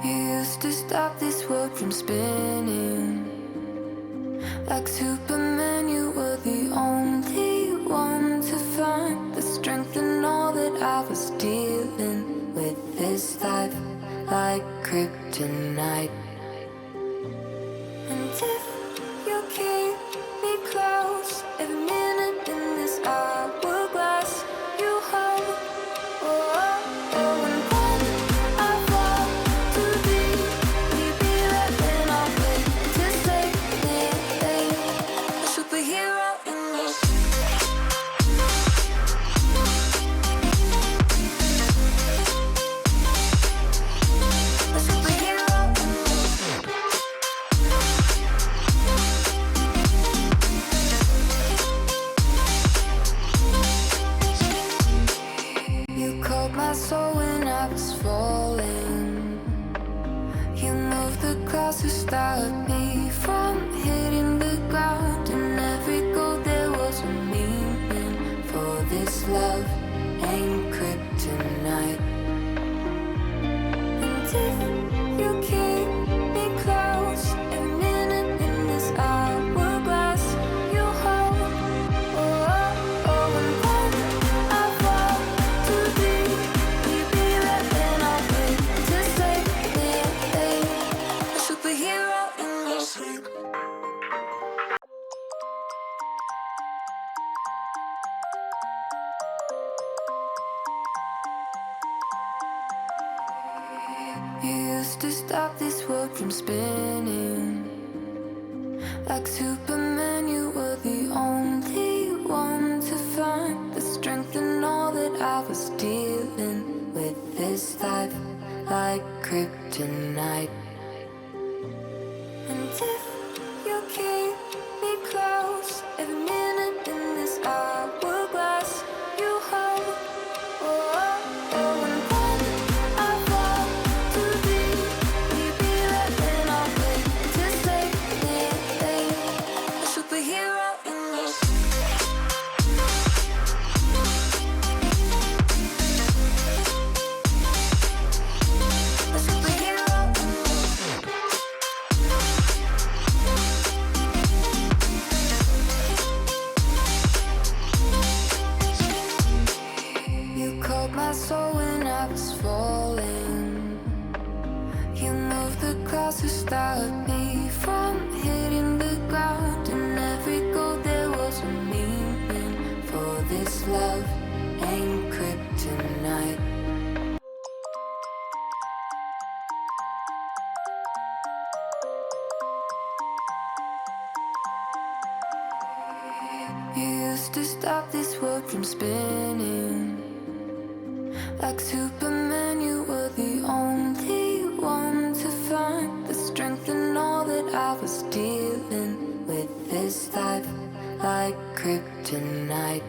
You used to stop this world from spinning. Like Superman, you were the only one to find the strength in all that I was dealing with. This life like kryptonite. And if you keep me close, every minute in this hourglass you hold. Oh, oh, oh, and when I fall too deep, will you be there when I wait to save me? A superhero in me. A superhero in me. You called my soul when I was falling. You moved the clouds to stop me from hitting the ground. In every goal there was a meaning. For this love ain't kryptonite. And if you keep me close, every minute in this hourglass you hold. Oh, oh, oh, and when I fall too deep, will you be there when I wait to save me? A superhero in me. You used to stop this world from spinning. Like Superman, you were the only one to find the strength in all that I was dealing with. This life like kryptonite. And if you keep me close, every minute in this hourglass you hold. Oh, oh, oh, and when I fall too deep, will you be there when I wait to save me? A superhero in me. A superhero in me. You called my soul when I was falling. You moved the clouds to stop me from hitting the ground. In every goal there was a meaning. For this love ain't kryptonite. You used to stop this world from spinning. Like Superman, you were the only one to find the strength in all that I was dealing with. This life like kryptonite.